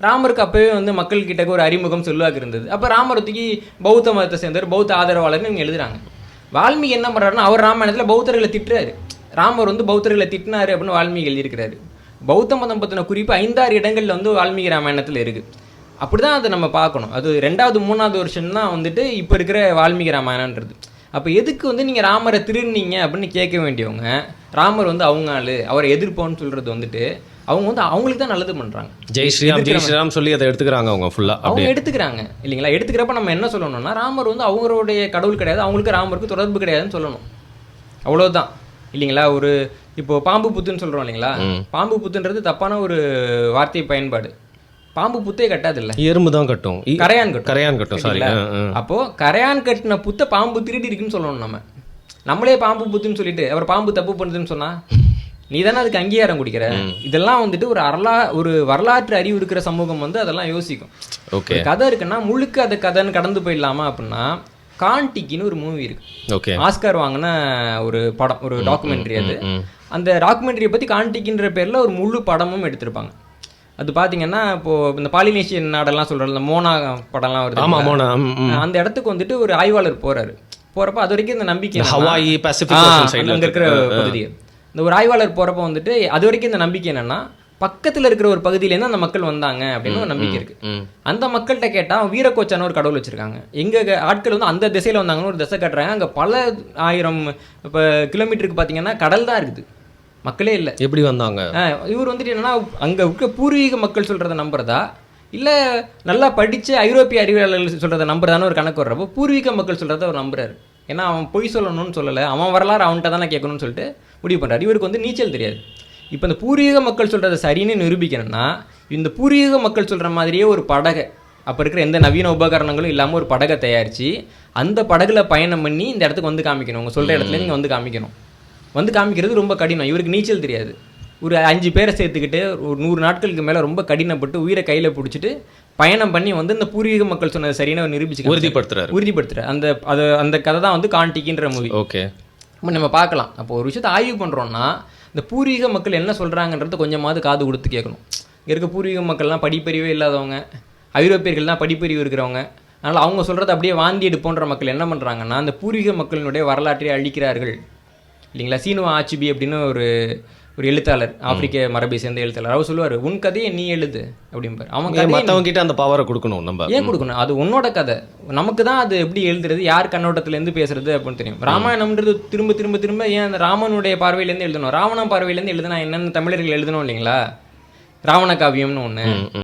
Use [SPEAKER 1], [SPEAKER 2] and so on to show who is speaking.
[SPEAKER 1] ராமருக்கு அப்பவே வந்து மக்கள் கிட்ட ஒரு அறிமுகம் செல்வாக்கு இருந்தது. அப்போ ராமரத்துக்கு பௌத்த மதத்தை சேர்ந்தவர், பௌத்த ஆதரவாளர்னு இவங்க எழுதுறாங்க. வால்மீகி என்ன பண்ணுறாருன்னா, அவர் ராமாயணத்தில் பௌத்தர்களை திட்டுறாரு. ராமர் வந்து பௌத்தர்களை திட்டினாரு அப்படின்னு வால்மீகி எழுதியிருக்கிறாரு. பௌத்த மதம் பற்றின குறிப்பு 5-6 இடங்கள்ல வந்து வால்மீகி ராமாயணத்தில் இருக்குது. அப்படிதான் அதை நம்ம பார்க்கணும். அது 2வது 3வது வருஷம் தான் வந்துட்டு இப்போ இருக்கிற வால்மீகி ராமாயணன்றது. அப்போ எதுக்கு வந்து நீங்கள் ராமரை திருநீங்க அப்படின்னு கேட்க வேண்டியவங்க, ராமர் வந்து அவங்க ஆளு, அவரை எதிர்ப்போன்னு சொல்கிறது வந்துட்டு அவங்க வந்து அவங்களுக்கு தான் நல்லது பண்ணுறாங்க.
[SPEAKER 2] ஜெய் ஸ்ரீராம் ஜெய் ஸ்ரீராம் சொல்லி அதை எடுத்துக்கிறாங்க. அவங்க ஃபுல்லாக
[SPEAKER 1] அவங்க எடுத்துக்கிறாங்க இல்லைங்களா? எடுத்துக்கிறப்ப நம்ம என்ன சொல்லணும்னா, ராமர் வந்து அவங்களுடைய கடவுள் கிடையாது, அவங்களுக்கு ராமருக்கு தொடர்பு கிடையாதுன்னு சொல்லணும். அவ்வளோதான் இல்லைங்களா? ஒரு இப்போ பாம்பு புத்துன்னு சொல்கிறோம் இல்லைங்களா? பாம்பு புத்துன்றது தப்பான ஒரு வார்த்தை பயன்பாடு. பாம்பு புத்தே கட்டாது இல்லை,
[SPEAKER 2] எறும்பு தான் கட்டும், கரையான் கட்டும். சாரி.
[SPEAKER 1] அப்போ கரையான் கட்டின புத்தை பாம்பு திருடி இருக்குன்னு சொல்லணும். நம்மளே பாம்பு புத்துன்னு சொல்லிட்டு அவர் பாம்பு தப்பு பண்ணுதுன்னு சொன்னா நீ தானே அதுக்கு அங்கீகாரம் கொடுக்கிற. இதெல்லாம் வந்துட்டு ஒரு வரலாற்று அறிவு இருக்கிற சமூகம் வந்து அதெல்லாம் யோசிக்கும்.
[SPEAKER 2] ஓகே,
[SPEAKER 1] கதை இருக்குன்னா முழுக்க அதை கதைன்னு கடந்து போயிடலாமா அப்படின்னா, கான்டிக்கின்னு ஒரு மூவி இருக்கு.
[SPEAKER 2] ஓகே,
[SPEAKER 1] ஆஸ்கார் வாங்கின ஒரு படம், ஒரு டாக்குமெண்ட்ரி. அது அந்த டாக்குமெண்ட்ரியை பற்றி கான்டிக்கின்ற பேரில் ஒரு முழு படமும் எடுத்திருப்பாங்க. அது பார்த்தீங்கன்னா இப்போது இந்த பாலினேஷியன் நாடெல்லாம் சொல்கிறது, இந்த மோனா படம்லாம் வருது. அந்த இடத்துக்கு வந்துட்டு ஒரு ஆய்வாளர் போகிறப்ப அது வரைக்கும் இந்த நம்பிக்கை
[SPEAKER 2] ஹவாய் பசிபிக்
[SPEAKER 1] அங்கே இருக்கிற பகுதியை இந்த ஒரு ஆய்வாளர் போகிறப்ப வந்துட்டு அது வரைக்கும் இந்த நம்பிக்கை என்னென்னா, பக்கத்தில் இருக்கிற ஒரு பகுதியிலேருந்து அந்த மக்கள் வந்தாங்க அப்படின்னு ஒரு நம்பிக்கை இருக்குது. அந்த மக்கள்கிட்ட கேட்டால் வீரக்கோச்சான ஒரு கடவுள் வச்சுருக்காங்க. எங்கள் ஆட்கள் வந்து அந்த திசையில் வந்தாங்கன்னு ஒரு திசை காட்டுறாங்க. அங்கே பல 1000 இப்போ கிலோமீட்டருக்கு பார்த்தீங்கன்னா கடல் தான் இருக்குது, மக்களே இல்லை.
[SPEAKER 2] எப்படி வந்தாங்க?
[SPEAKER 1] இவர் வந்துட்டு என்னன்னா, அங்கே இருக்க பூர்வீக மக்கள் சொல்கிறத நம்புறதா இல்லை நல்லா படித்த ஐரோப்பிய அறிவியலாளர்கள் சொல்கிறத நம்புறதான்னு ஒரு கணக்கு வர்றப்போ பூர்வீக மக்கள் சொல்கிறத அவர் நம்புறாரு. ஏன்னா அவன் பொய் சொல்லணும்னு சொல்லலை, அவன் வரலாறு அவன்கிட்ட தானே கேட்கணும்னு சொல்லிட்டு முடிவு பண்ணுறாரு. இவருக்கு வந்து நீச்சல் தெரியாது. இப்போ இந்த பூர்வீக மக்கள் சொல்கிறத சரின்னு நிரூபிக்கணும்னா, இந்த பூர்வீக மக்கள் சொல்கிற மாதிரியே ஒரு படகை, அப்போ இருக்கிற எந்த நவீன உபகரணங்களும் இல்லாமல் ஒரு படகை தயாரித்து அந்த படகுல பயணம் பண்ணி இந்த இடத்துக்கு வந்து காமிக்கணும். உங்கள் சொல்கிற இடத்துல நீங்கள் வந்து காமிக்கணும். வந்து காமிக்கிறது ரொம்ப கடினம். இவருக்கு நீச்சல் தெரியாது. ஒரு 5 பேரை சேர்த்துக்கிட்டு ஒரு 100 நாட்களுக்கு மேலே ரொம்ப கடினப்பட்டு உயிரை கையில் பிடிச்சிட்டு பயணம் பண்ணி வந்து இந்த பூர்வீக மக்கள் சொன்னது சரியான நிரூபிச்சு உறுதிப்படுத்துறாரு. அந்த கதை தான் வந்து கான்டிக்கின்ற மூவி.
[SPEAKER 2] ஓகே,
[SPEAKER 1] இப்போ நம்ம பார்க்கலாம். அப்போ ஒரு விஷயத்தை ஆய்வு பண்ணுறோன்னா, இந்த பூர்வீக மக்கள் என்ன சொல்கிறாங்கன்றது கொஞ்சமாவது காது கொடுத்து கேட்கணும். இங்கே இருக்க பூர்வீக மக்கள்லாம் படிப்பறிவே இல்லாதவங்க, ஐரோப்பியர்கள் தான் படிப்பறிவு இருக்கிறவங்க. அதனால் அவங்க சொல்கிறத அப்படியே வாந்தி எடுப்போன்ற மக்கள் என்ன பண்ணுறாங்கன்னா, அந்த பூர்வீக மக்களினுடைய வரலாற்றை அழிக்கிறார்கள் இல்லைங்களா? சீனுவா ஆச்சிபி அப்படின்னு ஒரு எழுத்தாளர், ஆப்பிரிக்க மரபை சேர்ந்த எழுத்தாளர். அவர் சொல்லுவார், உன் கதையை நீ எழுது அப்படிம்பார். அவங்க
[SPEAKER 2] மற்றவங்க கிட்ட அந்த பவரை கொடுக்கணும். நம்ம
[SPEAKER 1] ஏன் கொடுக்கணும்? அது உன்னோட கதை, நமக்கு தான் அது எப்படி எழுதுறது, யார் கண்ணோட்டத்திலேருந்து பேசுறது அப்படின்னு தெரியும். ராமாயணம்ன்றது திரும்ப திரும்ப திரும்ப ஏன் அந்த ராமனுடைய பார்வையிலேருந்து எழுதணும், ராவணன் பார்வையிலேருந்து எழுதுனா என்னென்னு தமிழர்கள் எழுதணும் இல்லைங்களா? ராவண காவியம்னு ஒன்று.